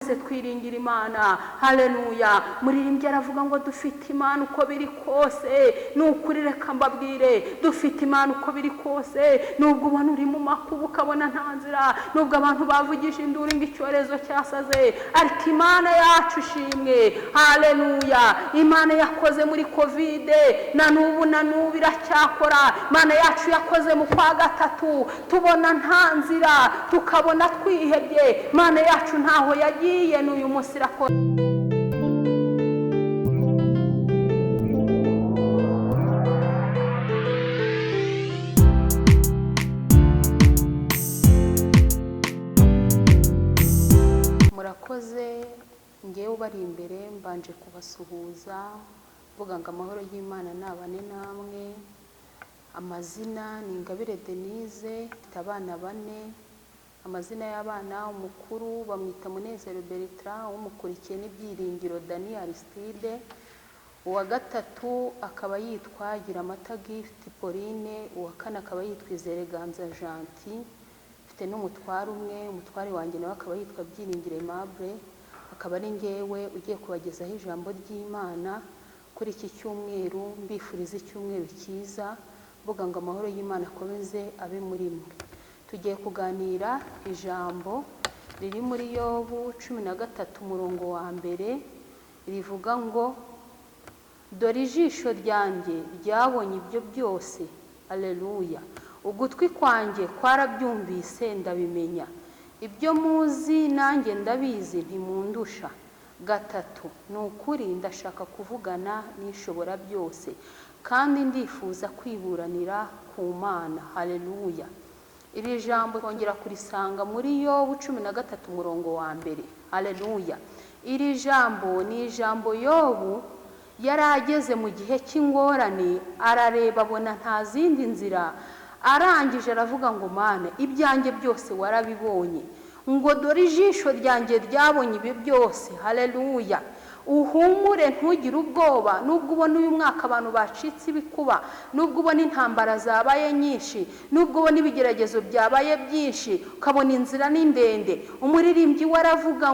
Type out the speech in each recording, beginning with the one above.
twese twiringira Imana. Haleluya. Muririmbyi aravuga ngo dufite Imana uko biri kose. Nukuri reka mbabwire, dufite Imana uko biri kose. Nubwo ubona uri mu makuba ukabona nta nzira, nubwo abantu bavugije induru ngo icyorezo cyasaze, ariko Imana yacu ishimwe. Haleluya. Imana yakoze muri covid, na n'ubu iracyakora. Imana yacu yakoze mu kwa gatatu, tubona nta nzira, tukabona twihebye. Imana yacu ntaho yagiye, n'uyu munsi irakora. Murakoze. Ngewe ubari imbere mbanje kubasuhuza vuga ngo amahoro y'Imana nabane namwe. Amazina ni Ingabire Denise, mfite abana 4. Amazina y'abana, umukuru bamwita Munezero Bertrand, umukurikiye n'Ibyiringiro Dani Aristide. Uwa gatatu akaba yitwa Giramata Gift Pauline, uwa kane akaba yitwa Izereganza Gentil. Mfite n'umutware umwe, umutware wanjye nawe akaba yitwa Byiringiro Aimable. Akaba ari ngewe ugiye kubagezaho ijambo ry'Imana kuri iki cyumweru. Mbifuriza icyumweru cyiza, mvuga ngo amahoro y'Imana akomeze abe muri mwe. Tugiye kuganira ijambo riri muri Yobu 13 umurongo wa mbere, rivuga ngo dore ijisho ryanjye ryabonye ibyo byose. Haleluya. Ugutwi kwanjye kwarabyumvise ndabimenya. Ibyo muzi nanjye ndabizi ntimundusha. 3 Nukuri ndashaka kuvugana n'ishobora byose, kandi ndifuza kwiburanira ku Mana. Haleluya. Iri jambo kongera kurisanga muri Yobu 13 umurongo wa mbere. Haleluya. Iri jambo ni ijambo Yobu yarageze mu gihe cy'ingorane, arareba abona nta zindi nzira, arangije aravuga ngo Mana, ibyanjye byose warabibonye, ngo dore ijisho ryanjye ryabonye ibi byose. Haleluya. Uhumure, ntugire ubwoba. Nubwo ubona uyu mwaka abantu bacitse ibikuba, nubwo ubona intambara zabaye nyinshi, nubwo ubona ibigeragezo byabaye byinshi, ukabona inzira ni ndende, umuririmbyi waravuga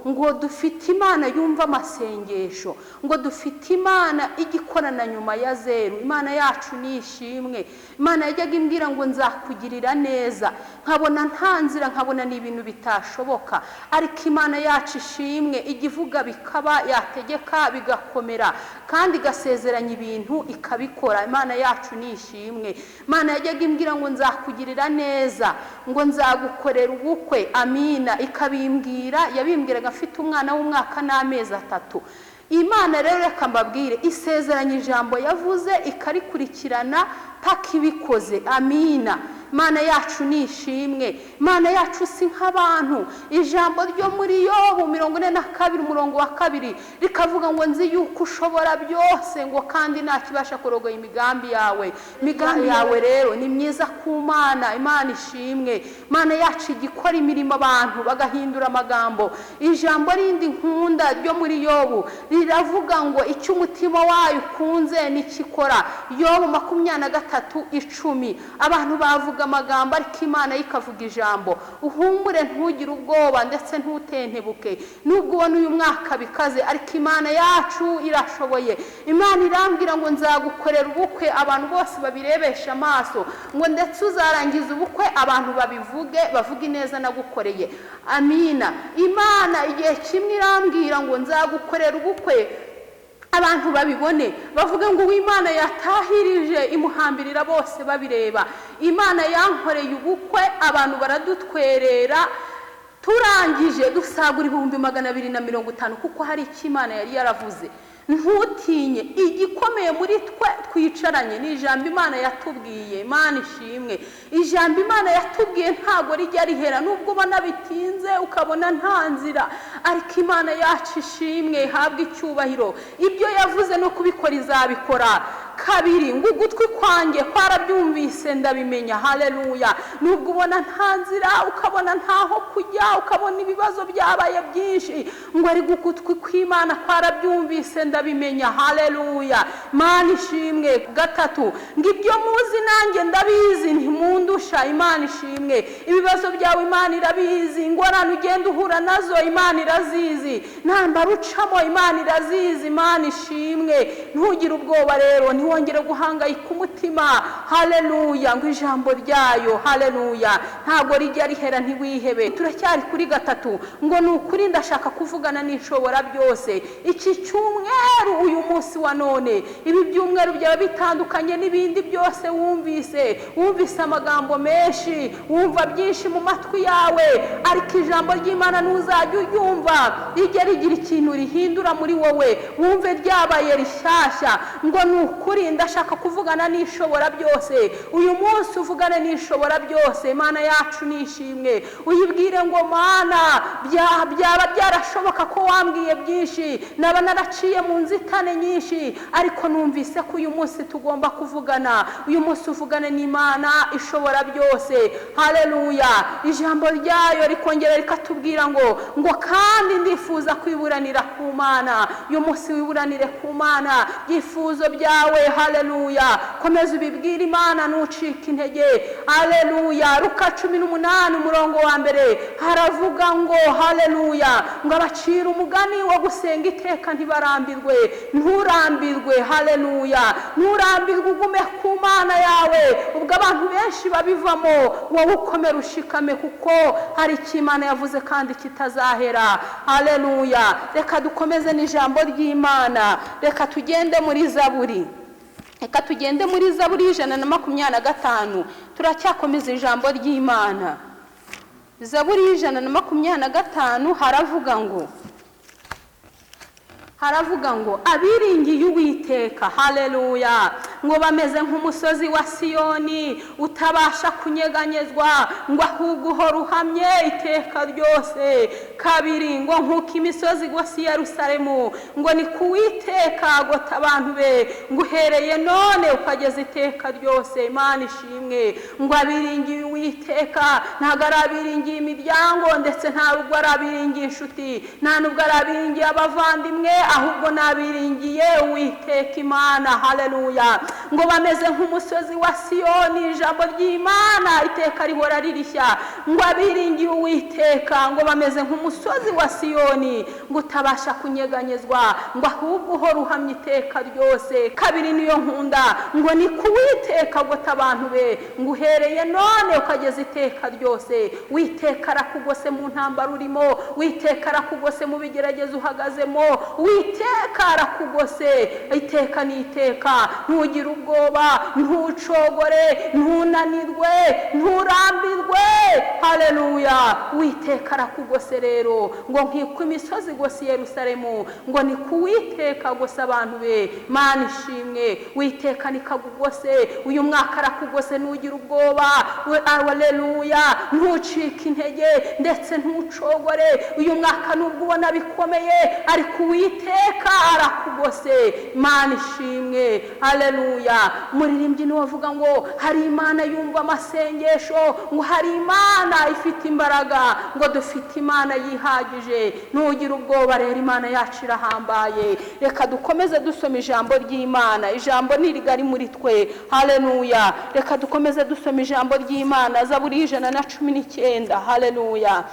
ngo dufite Imana yumva amasengesho, ngo dufite Imana igikorana nyuma ya zeru. Imana yacu ni ishimwe. Imana yajyaga imbwira ngo nzakugirira neza, nkabona nta nzira, nkabona ni ibintu bitashoboka, ariko Imana yacu ishimwe. Igivuga bikaba, yategeka bigakomera, kandi gasezeranya ibintu ikabikora. Imana yacu ni ishimwe. Imana yajyaga imbwira ngo nzakugirira neza, ngo nzagukorera ubukwe. Amina. Ikabimbwira, yabimbwiraga afite umwana w'umwaka n'amezi 3. Imana rero reka mbabwire, isezeranya ijambo yavuze ikarikurikirana paka ibikoze. Amina. Imana yacu ni ishimwe. Imana yacu si nk'abantu. Ijambo ryo muri Yobu 42 umurongo wa 2 rikavuga ngo nzi yuko ushobora byose, ngo kandi nta kibasha kurogoya imigambi yawe. Imigambi yawe rero ni myiza ku Mana. Imana ishimwe. Imana yacu igikora imirimo abantu bagahindura amagambo. Ijambo rindi nkunda ryo muri Yobu riravuga ngo icyo umutima wayo ukunze nikikora. Yobu 23:10. Abantu bavuga amagambo, ariko Imana ikavuga ijambo. Uhumure, ntugire ubwoba, ndetse ntutentebuke. Nubwo ubona uyu mwaka bikaze, ariko Imana yacu irashoboye. Imana irambwira ngo nzagukorera ubukwe abantu bose babirebesha amaso, ngo ndetse uzarangiza ubukwe abantu babivuge, bavuge ineza nagukoreye. Amina. Imana igihe kimwe irambwira ngo nzagukorera ubukwe abantu babibone, bavuga ngo Imana yatahirije imuhambirira bose babireba. Imana yankoreye ubukwe abantu baradutwerera, turangije dusagura 250 kuko hari icyo Imana yari yaravuze. Ntutinye, igikomeye muri twe twicaranye ni ijambo Imana yatubwiye. Imana ishimwe. Ijambo Imana yatubwiye ntago rijya rihera, nubwo ubona bitinze ukabona nta nzira, ariko Imana yacu ishimwe. Habwa icyubahiro. Ibyo yavuze no kubikora izabikora. kabiri ngo ugutwi kwanjye kwarabyumvise ndabimenya. Haleluya. Nubwo ubona nta nzira, ukabona ntaho kujya, ukabona ibibazo byabaye byinshi, ngo ari ugutwi kw'Imana kwarabyumvise ndabimenya. Haleluya. Imana ishimwe. Gatatu ngo ibyo muzi nanjye ndabizi ntimundusha. Imana ishimwe. Ibibazo byawe Imana irabizi, ingorane ugenda uhura nazo Imana irazizi, ntambara ucamo Imana irazizi. Imana ishimwe. Ntugire ubwoba rero, ntiwongere guhangayika umutima. Haleluya. Ngo ijambo ryayo, haleluya, ntabwo rijya rihera, ntiwihebe. Turacyari kuri gatatu ngo ni ukuri ndashaka kuvugana n'ishobora byose. Iki cyumweru, uyu munsi wa none, ibi byumweru byaba bitandukanye n'ibindi byose wumvise amagambo menshi, wumva byinshi mu matwi yawe, ariko ijambo ry'Imana ntuzajya uryumva rijya rigira ikintu rihindura muri wowe, wumve ryabaye rishyashya. Ngo ni ukuri ndashaka kuvugana n'ishobora byose. Uyu munsi uvugane n'ishobora byose. Imana yacu nishimwe, uyibwire ngo Mana, byaba byarashoboka ko wambwiye byinshi, naba naraciye mu nzitane nyinshi, ariko numvise ko uyu munsi tugomba kuvugana. Uyu munsi uvugane n'Imana ishobora byose. Haleluya. Ijambo ryayo rikongera rikatubwira ngo kandi ndifuza kwiburanira ku Mana. Uyu munsi wiburanire ku Mana byifuzo byawe. Haleluya. Komeza ubibwire Imana, ntucike intege. Haleluya. Luka 18 umurongo wa mbere haravuga ngo haleluya, ngo abacira umugani wo gusenga iteka ntibarambirwe. Nturambirwe. Haleluya. Nturambirwe, ugume ku Mana yawe. Ubwo abantu benshi babivamo, wowe ukomere ushikame, kuko hari icyo Imana yavuze kandi kitazahera. Haleluya. Reka dukomeze n'ijambo ry'Imana. Reka tugende muri Zaburi. Reka tugende muri Zaburi 125. Turacyakomeza ijambo ry'Imana. Zaburi 125 haravuga ngo abiringiye Uwiteka, haleluya, ngo bameze nk'umusozi wa Siyoni utabasha kunyeganyezwa, ngo ahubwo uhora uhamye iteka ryose. Kabiri ngo nk'uko imisozi igose Yerusalemu, ngo ni ku Uwiteka agota abantu be, ngo uhereye none ukageza iteka ryose. Imana ishimwe. Ngo abiringiye Uwiteka ntabwo ari abiringiye imiryango, ndetse ntabwo ari abiringiye inshuti, nta nubwo ari abiringiye abavandimwe, ahubwo nabiringiye Uwiteka Imana. Haleluya. Ngo bameze nk'umusozi wa Siyoni, ijambo ry'Imana iteka rihora ririshya. Ngo abiringiye Uwiteka ngo bameze nk'umusozi wa Siyoni, ngo utabasha kunyeganyezwa, ngo ahubwo uhora uhamye iteka ryose. Kabiri niyo nkunda, ngo ni ku Uwiteka agota abantu be, ngo uhereye none ukageza iteka ryose. Uwiteka arakugose mu ntambara urimo, Uwiteka arakugose mu bigeragezo uhagazemo, Uwiteka arakugose iteka n'iteka. Ntugire ubwoba, ntucogore, ntunanirwe, nturambirwe. Haleluya. Uwiteka arakugose rero, ngo nk'uko imisozi igose Yerusalemu, ngo ni ku Uwiteka agose abantu be. Mana ishimwe. Uwiteka nikagugose uyu mwaka, arakugose, ntugire ubwoba. Haleluya. Ntucike intege ndetse ntucogore. Uyu mwaka nubwo ubona bikomeye, ariko Uwiteka arakugose. Mana ishimwe. Haleluya. Umuririmbyi niwe avuga ngo hari Imana yumva amasengesho, ngo hari Imana ifite imbaraga, ngo dufite Imana yihagije. Ntugire ubwoba rero, Imana yacu irahambaye. Reka dukomeze dusoma ijambo ry'Imana. Ijambo ni rigari muri twe. Haleluya. Reka dukomeze dusoma ijambo ry'Imana. Zaburi 119. Haleluya.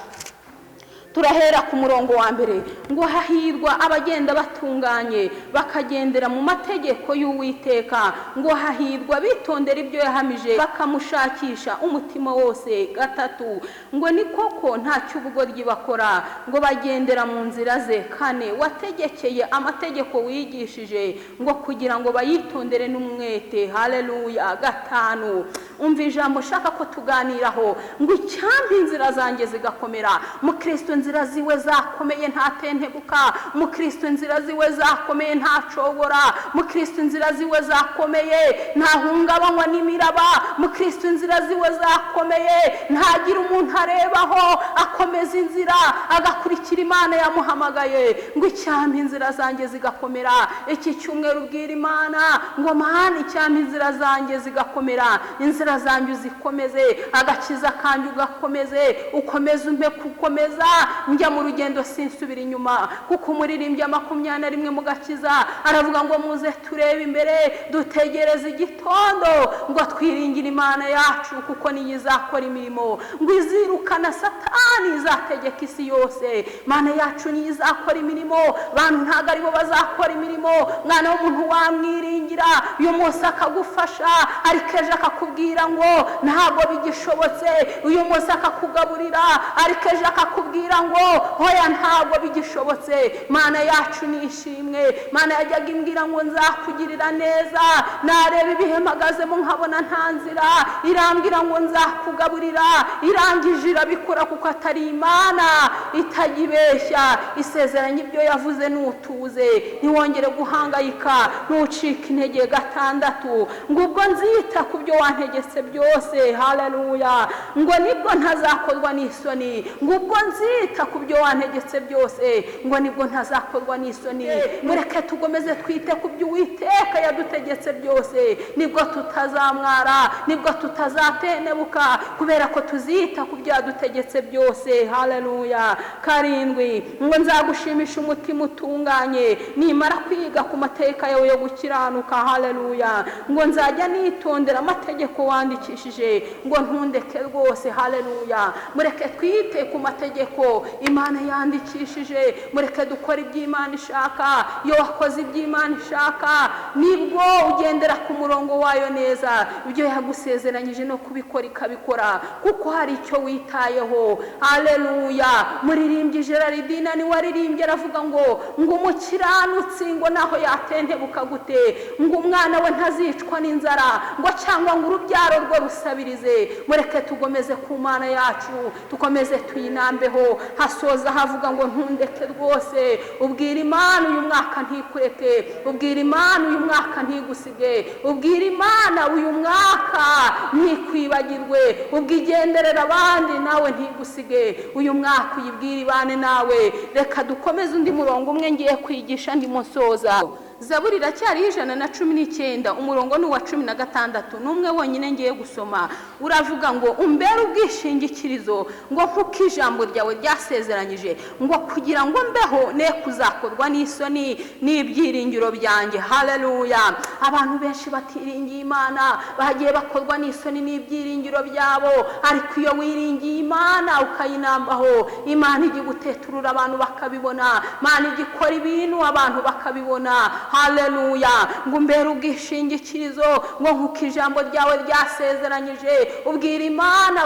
Turahera ku murongo wa mbere. Ngo hahirwa abagenda batunganye, bakagendera mu mategeko y'Uwiteka. Ngo hahirwa bitondera ibyo yahamije, bakamushakisha umutima wose. Gatatu. Ngo ni koko nta cy'ubugoryi bakora, ngo bagendera mu nzira ze. Kane. Wategekeye amategeko wigishije, ngo kugira ngo bayitondere n'umwete. Haleluya. Gatanu. Umva ijambo shaka ko tuganiraho, ngo icyampa inzira zanjye zigakomera. Mukristo inzira ziwe zakomeye ntatentebuka, umukristo inzira ziwe zakomeye ntacogora, umukristo inzira ziwe zakomeye ntahungabanywa n'imiraba, umukristo inzira ziwe zakomeye ntagira umuntu arebaho, akomeza inzira agakurikira Imana yamuhamagaye. Ngo icyampa inzira zanjye zigakomera. Iki cyumweru ubwira Imana ngo Mana icyampa inzira zanjye zigakomera, inzira zanjye uzikomeze, agakiza kanjye ugakomeze, ukomeze umpe gukomeza njya mu rugendo sinsubira inyuma. Kuko umuririmbyi 21 mu gakiza aravuga ngo muze turebe imbere dutegereze igitondo, ngo twiringire Imana yacu kuko niyo izakora imirimo, ngo izirukana Satani, izategeka isi yose. Mana yacu niyo izakora imirimo, bantu ntago aribo bazakora imirimo. Mwana w'umuntu wamwiringira uyu munsi akagufasha, ariko ejo akakubwira ngo ntabwo bigishobotse. Uyu munsi akakugaburira, ariko ejo akakubwira ngo hoya ntabwo bigishobotse. Mana yacu nishimwe. Mana yajyaga imbwira ngo nzakugirira neza, nareba ibihe mpagazemo nkabona nta nzira, irambwira ngo nzakugaburira, irangije irabikora kuko atari Imana itajibeshya. Isezeranye ibyo yavuze nutuze, ntiwongere guhangayika, ntucike intege. 6 ngo ubwo nzita ku byo wantegetse byose, haleluya, ngo nibwo ntazakorwa n'isoni. ngo ubwo nzita ku byo wantegetse byose, ngo nibwo ntazakorwa n'isoni. mureke tugomeze twite ku byo Uwiteka yadutegetse byose, nibwo tutazamwara, nibwo tutazatenebuka, kubera ko tuzita ku byo yadutegetse byose, haleluya. 7 ngo nzagushimisha umutima utunganye nimara kwiga ku mateka yawe yo gukiranuka, haleluya. ngo nzajya nitondera amategeko wandikishije, ngo ntundeke rwose, haleluya. mureke twite ku mategeko Imana yandikishije, mureke dukora ibyo Imana ishaka. iyo wakoze ibyo Imana ishaka nibwo ugendera ku murongo wayo neza, ibyo yagusezeranyije no kubikora ikabikora, kuko hari icyo witayeho, haleluya. muririmbyi Gerardina ni waririmbye aravuga ngo umukiranutsi ngo naho yatentebuka gute, ngo umwana we ntazicwa n'inzara, ngo cyangwa ngo urubyaro rwe rusabirize. mureke tugomeze ku Mana yacu, tukomeze tuyinambeho. hasoza havuga ngo ntundeke rwose, ubwira Imana uyu mwaka ntikureke, ubwira Imana uyu mwaka ntigusige, ubwira Imana uyu mwaka ntikwibagirwe, ubwigenderera abandi nawe ntigusige. uyu mwaka uyibwira ibane nawe. reka dukomeze undi murongo umwe ngiye kwigisha ndi musoza. Zaburi iracyari 119 umurongo ni wa 16 numwe wonyine ngiye gusoma. uravuga ngo umbere ubwishingikirizo, ngo nkuko ijambo ryawe ryasezeranyije, ngo kugira ngo mbeho ne kuzakorwa n'isoni n'ibyiringiro byanjye, haleluya. abantu benshi batiringiye Imana bagiye bakorwa n'isoni n'ibyiringiro byabo, ariko iyo wiringiye Imana ukayinambaho, Imana igiguteturura abantu bakabibona, Imana igikora ibintu abantu bakabibona, haleluya. ngo umbere ubwishingikirizo, ngo nkuko ijambo ryawe ryasezeranyije. ubwira Imana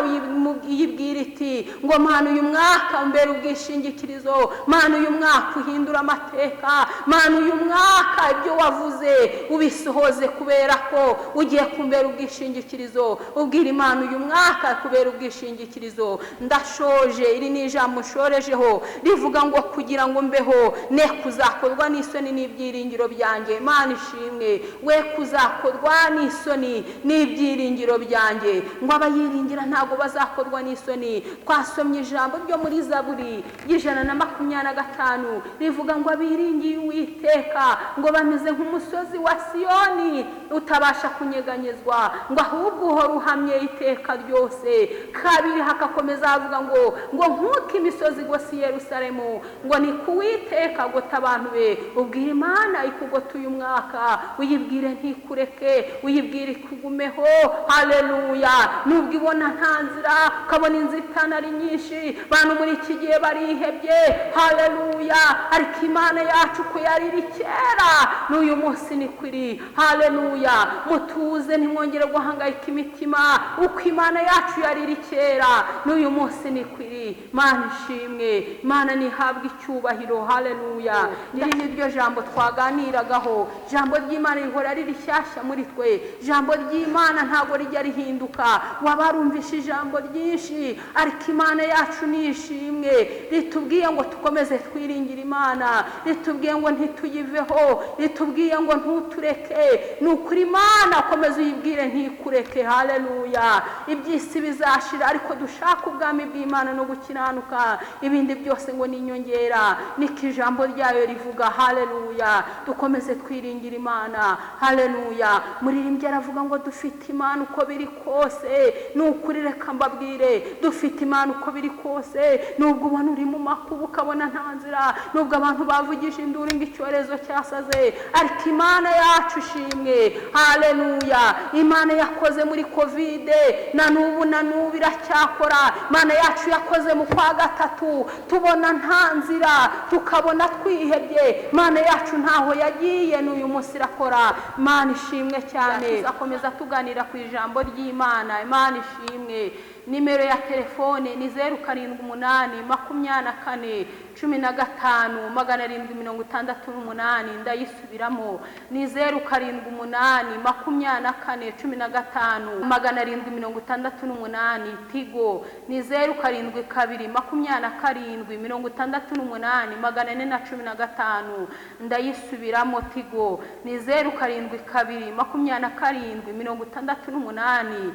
uyibwira iti ngo Mana uyu mwaka umbere ubwishingikirizo, Mana uyu mwaka uhindura amateka, Mana uyu mwaka ibyo wavuze ubisohoze, kubera ko ugiye kumbera ubwishingikirizo. ubwira Imana uyu mwaka kubera ubwishingikirizo. ndashoje, iri ni ijambo nshorejeho rivuga ngo kugira ngo mbeho ne kuzakorwa n'isoni n'ibyiringiro byanjye. Mana ishimwe, we kuzakorwa n'isoni n'ibyiringiro byanjye. ngo abayiringira ntago bazakorwa n'isoni. twasomye ijambo ryo muri Zaburi 125 rivuga ngo abiringiye Uwiteka ngo bameze nk'umusozi wa Siyoni utabasha kunyeganyezwa, ngo ahubwo uhora uhamye iteka ryose. 2 hakakomeza havuga ngo nkuko imisozi igose Yerusalemu, ngo ni kuwiteka gota abantu be. ubwira Imana ikugotuye umwaka, uyibwire ntikureke, uyibwire ikugumeho, haleluya. nubwo ibona nta nzira, ukabona inzitane ari nyinshi, bantu muri iki gihe barihebye, haleluya, ariko Imana yacu ko yariri kera n'uyu munsi ni kuri, haleluya. mutuze ntimwongere guhangayika imitima, uko Imana yacu yariri kera n'uyu munsi ni kuri. Mana ishimwe, Mana nihabwe icyubahiro, haleluya. iri ni ryo jambo twaganiye twaganiragaho. Ijambo ry'Imana rihora ari rishyashya muri twe. Ijambo ry'Imana ntabwo rijya rihinduka. Wabarumvishe ijambo ryinshi, ariko Imana yacu nishimwe, ritubwiye ngo tukomeze twiringire Imana, ritubwiye ngo ntituyiveho, ritubwiye ngo ntutureke. Ni ukuri Imana komeza uyibwire ntikureke. Haleluya. Iby'isi bizashira, ariko dushaka ubwami bw'Imana no gukiranuka, ibindi byose ngo ni inyongera. Niko ijambo ryayo rivuga. Haleluya. Dukomeze twiringira Imana. Haleluya. Muririmbyi aravuga ngo dufite Imana uko biri kose. Ni ukuri reka mbabwire, dufite Imana uko biri kose. Nubwo ubona uri mu makuba ukabona nta nzira, nubwo abantu bavugije induru ngo icyorezo cyasaze, ariko Imana yacu ishimwe. Haleluya. Imana yakoze muri kovide, na n'ubu iracyakora. Imana yacu yakoze mu kwa gatatu, tubona nta nzira, tukabona twihebye. Imana yacu ntaho yagiye, n'uyu munsi irakora. Imana ishimwe cyane. Tuzakomeza tuganira ku ijambo ry'Imana. Imana ishimwe. Nimero ya telefone ni 0788151768. Ndayisubiramo, ni 0788151768. Tigo ni 0722278415. Ndayisubiramo, Tigo ni 0722278415.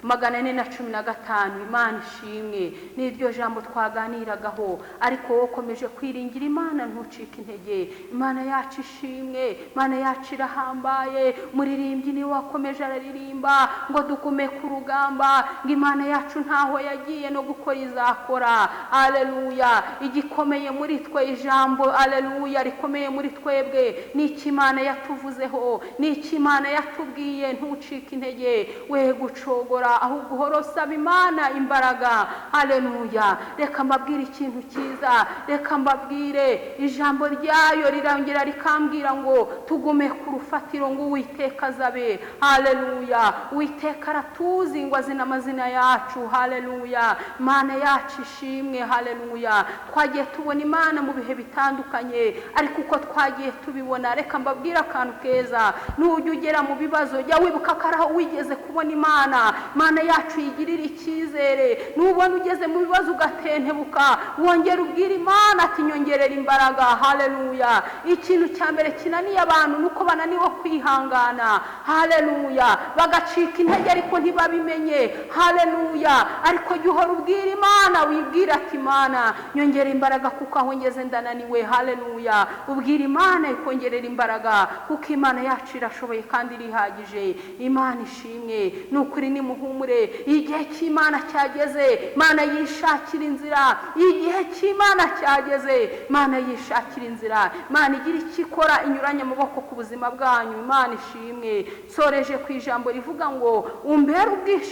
415. Imana ishimwe. N'iryo jambo twaganiragaho, ariko wowe ukomeje kwiringira Imana ntucike intege. Imana yacu ishimwe. Imana yacu irahambaye. Muririmbyi ni wakomeje araririmba ngo dugume ku rugamba, ngo Imana yacu ntaho yagiye no gukora izakora. Haleluya. Igikomeye muri twe, ijambo haleluya rikomeye muri twebwe, ni iki Imana yatuvuzeho, ni iki Imana yatubwiye. Ntucike intege, we gucogora, ahubwo uhora usaba Imana imbaraga. Haleluya. Reka mbabwire ikintu cyiza, reka mbabwire ijambo ryayo rirongera rikambwira ngo tugume ku rufatiro ngo Uwiteka azabe. Haleluya. Uwiteka aratuzi ngo azi n'amazina yacu. Haleluya. Imana yacu ishimwe. Haleluya. Twagiye tubona Imana mu bihe bitandukanye, ariko uko twagiye tubibona, reka mbabwire akantu keza. Nujya ugera mu bibazo, jya wibuka ko aho wigeze kubona Imana. Imana yacu yigirira icyizere. Nubona ugeze mu bibazo ugatentebuka, wongera ubwira Imana ati nyongerera imbaraga. Haleluya. Ikintu cya mbere kinaniye abantu nuko bananiwe kwihangana. Haleluya. Bagacika intege ariko ntibabimenye. Haleluya. Ariko jya uhora ubwira Imana, wibwira ati Imana nyongera imbaraga kuko aho ngeze ndananiwe. Haleluya. Ubwira Imana ikongerera imbaraga kuko Imana yacu irashoboye kandi irihagije. Imana ishimwe. Nukuri ni muhumure. Igihe cy'Imana cyageze, Imana yishakira inzira. Igihe cy'Imana cyageze, Imana yishakira inzira. Imana igira icyo ikora inyuranye amaboko ku buzima bwanyu. Imana ishimwe. Soreje ku ijambo rivuga ngo umbere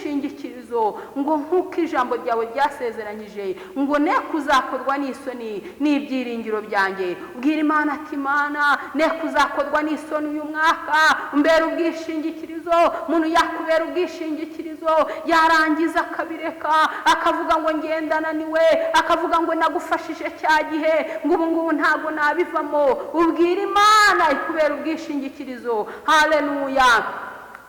ubwishingikirizo, ngo nk'uko ijambo ryawe ryasezeranyije, ngo ne kuzakorwa n'isoni n'ibyiringiro byanjye. Ubwira Imana ati Imana ne kuzakorwa n'isoni uyu mwaka. Umbere ubwishingikirizo. Umuntu yakubera ubwishingikirizo, yarangiza akabireka, akavuga ngo ngendana niwe, akavuga ngo nagufashije cya gihe, ngo ubu ngubu ntabwo nabivamo. Ubwira Imana ikubera ubwishingikirizo. Haleluya.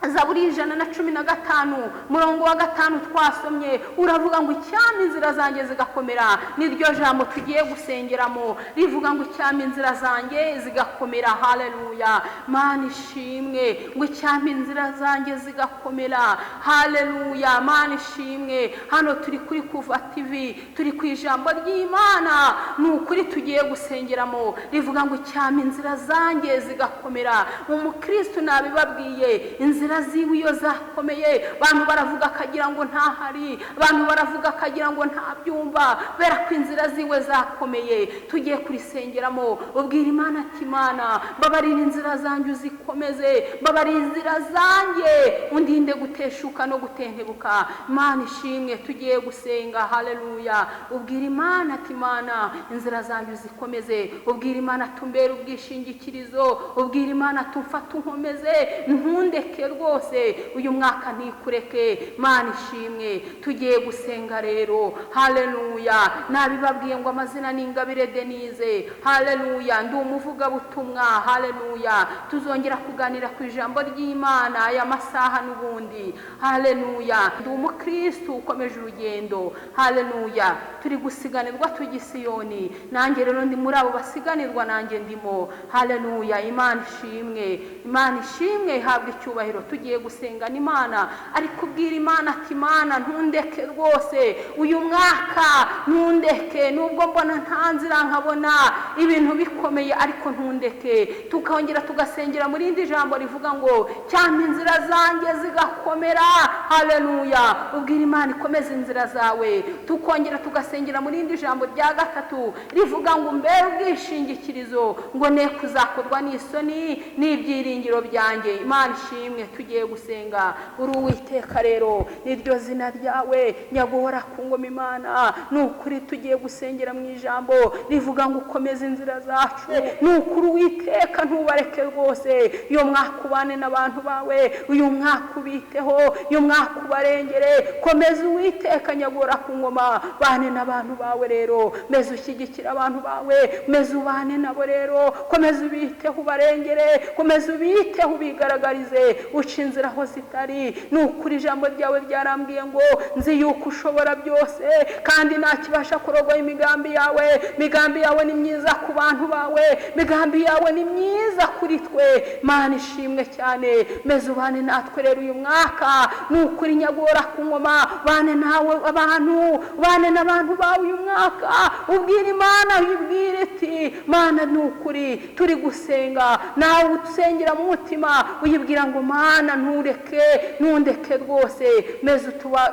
Zaburi 115 murongo wa 5 twasomye, uravuga ngo icyama inzira zanjye zigakomera. Niryo jambo tugiye gusengeramo, rivuga ngo icyama inzira zanjye zigakomera. Haleluya. Mana ishimwe. Ngo icyama inzira zanjye zigakomera. Haleluya. Mana ishimwe. Hano turi kuri Kuva TV, turi ku ijambo ry'Imana. Ni ukuri tugiye gusengeramo, rivuga ngo icyama inzira zanjye zigakomera. Umukristo nabibabwiye, inzira ziwe iyo zakomeye, abantu baravuga akagira ngo ntahari, abantu baravuga akagira ngo ntabyumva, bera ko inzira ziwe zakomeye. Tugiye kurisengeramo, ubwira Imana ati Imana babarira inzira zanjye uzikomeze, babarira inzira zanjye undinde guteshuka no gutentebuka. Imana ishimwe. Tugiye gusenga. Haleluya. Ubwira Imana ati Imana inzira zanjye uzikomeze. Ubwira Imana tumbere ubwishingikirizo. Ubwira Imana tumfata unkomeze, ntundeke rwose uyu mwaka ntikureke. Mana ishimwe, tugiye gusenga rero. Haleluya. Nabibabwiye ngo amazina ni Ingabire Denise. Haleluya. Ndi umuvugabutumwa. Haleluya. Tuzongera kuganira ku ijambo ry'Imana aya masaha n'ubundi. Haleluya. Ndi umukristo ukomeje urugendo. Haleluya. Turi gusiganirwa tugisiyoni, nanjye rero ndi muri abo basiganirwa, nanjye ndimo. Haleluya. Imana ishimwe, Imana ishimwe, habwa icyubahiro. Tugiye gusenga n'Imana, ariko ubwira Imana ati Mana ntundeke rwose uyu mwaka, ntundeke nubwo mbona nta nzira, nkabona ibintu bikomeye, ariko ntundeke. Tukongera tugasengera muri indi jambo rivuga ngo cyane inzira zanjye zigakomera. Haleluya. Ubwira Imana ikomeze inzira zawe. Tukongera tugasengera muri indi jambo rya gatatu rivuga ngo mbere ubwishingikirizo, ngo ne kuzakorwa n'isoni n'ibyiringiro byanjye. Imana ishimwe. Tugiye gusenga. Uri Uwiteka rero, niryo zina ryawe nyaguhora ku ngoma. Imana nukuri tugiye gusengera mu ijambo rivuga ngo ukomeze inzira zacu. Nukuri Uwiteka ntubareke rwose. Iyo mwaka ubane n'abantu bawe, uyu mwaka ubiteho, uyu mwaka ubarengere. Komeza Uwiteka nyaguhora ku ngoma, bane n'abantu bawe rero. Meze ushyigikira abantu bawe, meze ubane nabo rero. Komeza ubiteho ubarengere, komeza ubiteho ubigaragarize, uca inzira aho zitari. Nukuri ijambo ryawe ryarambwiye ngo nzi yuko ushobora byose kandi nta kibasha kurogoya imigambi yawe. Imigambi yawe ni myiza ku bantu bawe, imigambi yawe ni myiza kuri twe. Mana ishimwe cyane. Meze ubane natwe rero uyu mwaka. Nukuri nyaguhora ku ngoma, bane nawe abantu, bane n'abantu bawe uyu mwaka. Ubwira Imana, uyibwire iti Mana nukuri turi gusenga, nawe usengera mu mutima uyibwira ngo Mana ntundeke rwose. Meze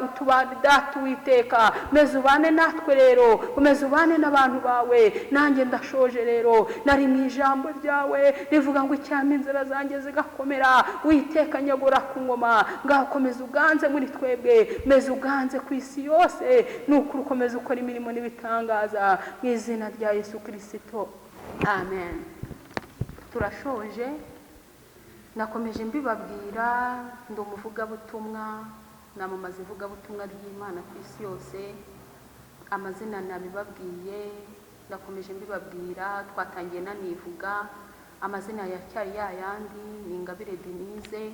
utubane data Uwiteka, meze ubane natwe rero, umeze ubane n'abantu bawe. Nanjye ndashoje rero, nari mu ijambo ryawe rivuga ngo icyama inzira zanjye zigakomera. Uwiteka nyaguhora ku ngoma, ngaho komeza uganze muri twebwe, meze uganze ku isi yose. Nukuri ukomeza ukora imirimo n'ibitangaza mu izina rya Yesu Kristo. Amen. Turashoje. Nakomeje mbibabwira, ndi umuvugabutumwa, namamaza ivugabutumwa ry'Imana ku isi yose. Amazina nabibabwiye, nakomeje mbibabwira, twatangiye nanivuga. Amazina yacyari yayandi ni Ingabire Denise.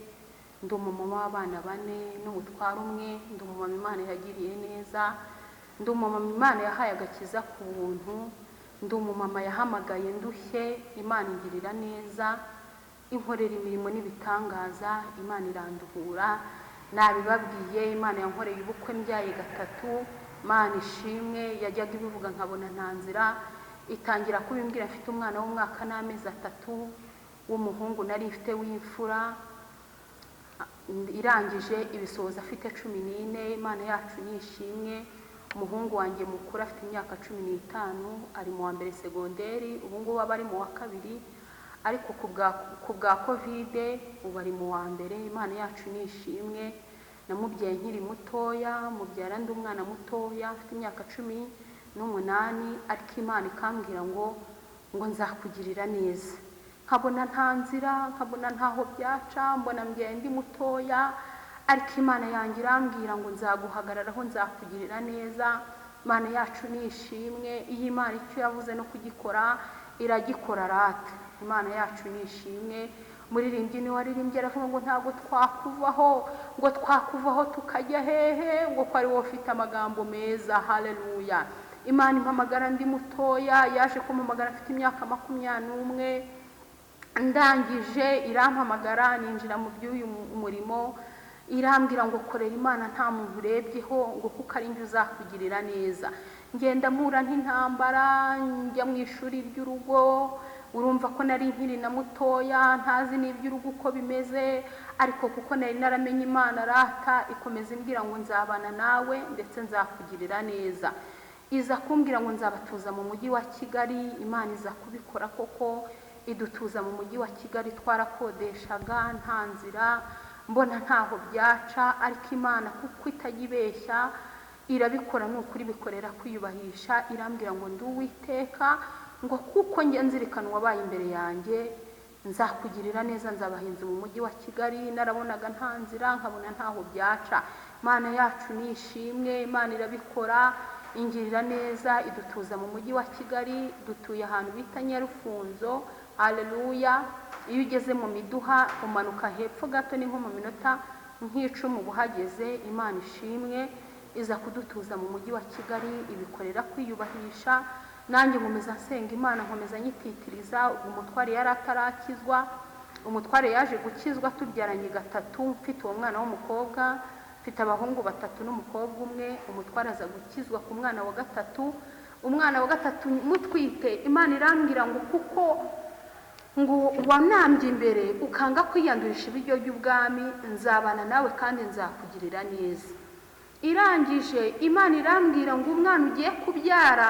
Ndi umumama w'abana 4 n'umutwaro umwe. Ndi umumama Imana yagiriye neza. Ndi umumama Imana yahaye agakiza ku buntu. Ndi umumama yahamagaye ndushye, Imana ingirira neza. Inkorera imirimo n'ibitangaza, Imana iranduhura. Nabibabwiye, Imana yankoreye ubukwe mbyaye 3. Mana ishimwe. Yajyaga ibivuga nkabona nta nzira. Itangira kubimbwira mfite umwana w'umwaka n'amezi 3 w'umuhungu nari mfite w'imfura. Irangije ibisoza afite 14. Imana yacu nishimwe. Umuhungu wanjye mukuru afite imyaka 15, ari mu wa mbere segonderi. Ubu ngubu aba ari mu wa 2, ariko ku bwa Covid ubu ari mu wa mbere. Imana yacu nishimwe. Namubyaye nkiri mutoya, mubyara ndi umwana mutoya afite imyaka 18, ariko Imana ikambwira ngo nzakugirira neza. Nkabona nta nzira, nkabona ntaho byaca, mbona mbyaye ndi mutoya, ariko Imana yanjye irambwira ngo nzaguhagararaho, nzakugirira neza. Imana yacu nishimwe. Iyi Imana icyo yavuze no kugikora iragikora rata. Imana yacu nishimwe. Muririmbyi ni waririmbye aravuga ngo ntago twakuvaho tukajya hehe, ngo ko ari wowe ufite amagambo meza. Haleluya. Imana impamagara ndi mutoya, yaje kumpamagara afite imyaka 21. Ndangije irampamagara ninjira mu by'uyu murimo. Irambwira ngo korera Imana nta muntu urebyeho, ngo kuko ari njye uzakugirira neza. Ngenda mura ntintambara, njya mu ishuri ry'urugo. Urumva ko nari nkiri na mutoya, ntazi n'iby'urugo uko bimeze, ariko kuko nari naramenye Imana rata, ikomeza imbwira ngo nzabana nawe ndetse nzakugirira neza. Iza kumbwira ngo nzabatuza mu mujyi wa Kigali. Imana iza kubikora koko, idutuza mu mujyi wa Kigali. Twarakodeshaga nta nzira, mbona ntaho byaca, ariko Imana kuko itajibeshya irabikora. Nukuri bikorera kwiyubahisha. Irambwira ngo ndi Uwiteka, ngo kuko njye nzirikana wabaye imbere yanjye, nzakugirira neza, nzabahinzi mu mujyi wa Kigali, narabonaga nta nzira nkabona ntaho byaca. Imana yacu ni ishimwe, Imana irabikora, ingirira neza, idutuza mu mujyi wa Kigali, dutuye ahantu bita Nyarufunzo. Haleluya. Iyo ugeze mu Miduha umanuka hepfo gato, ni nko mu minota nk'icumi buhageze. Imana ishimwe, iza kudutuza mu mujyi wa Kigali, ibikorera kwiyubahisha. Nanjye nkomeza nsenga Imana, nkomeza nyititiriza. Umutware yari atarakizwa, umutware yaje gukizwa tubyaranye gatatu, mfite uwo mwana w'umukobwa, mfite abahungu 3 n'umukobwa umwe. Umutware aza gukizwa ku mwana wa gatatu. Umwana wa gatatu mutwite, Imana irambwira ngo kuko ngo wanambye imbere ukanga kwiyandurisha ibiryo by'ubwami, nzabana nawe kandi nzakugirira neza. Irangije Imana irambwira ngo umwana ugiye kubyara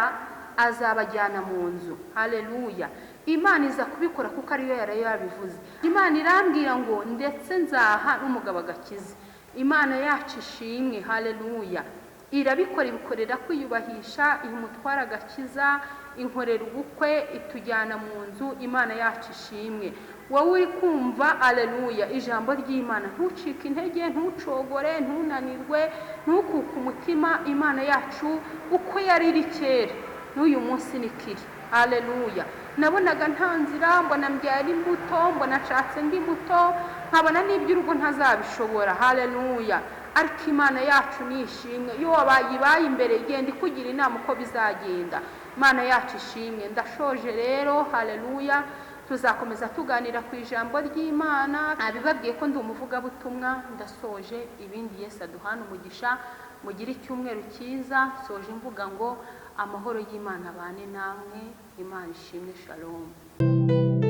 azabajyana mu nzu. Haleluya. Imana iza kubikora kuko ariyo yari yabivuze. Imana irambwira ngo ndetse nzaha n'umugabo agakiza. Imana yacu ishimwe. Haleluya. Irabikora, ibikorera kwiyubahisha, imutwara agakiza, inkorera ubukwe, itujyana mu nzu. Imana yacu ishimwe. Wowe uri kumva haleluya ijambo ry'Imana, ntucike intege, ntucogore, ntunanirwe, ntukuke umutima. Imana yacu uko yari iri kera n'uyu munsi ni kiri. Haleluya. Nabonaga nta nzira, mbona mbyara imbuto, mbona nshatse ndi muto, nkabona n'iby'urugo ntazabishobora. Haleluya. Ariko Imana yacu ni ishimwe, iyo wabaye imbere igenda ikugira inama uko bizagenda. Imana yacu ishimwe. Ndashoje rero. Haleluya. Tuzakomeza tuganira ku ijambo ry'Imana. Abibabwiye ko ndi umuvugabutumwa. Ndasoje, ibindi Yesu aduhana umugisha. Mugire icyumweru cyiza. Soje mvuga ngo amahoro y'Imana abane namwe. Imana ishimwe. Shalom.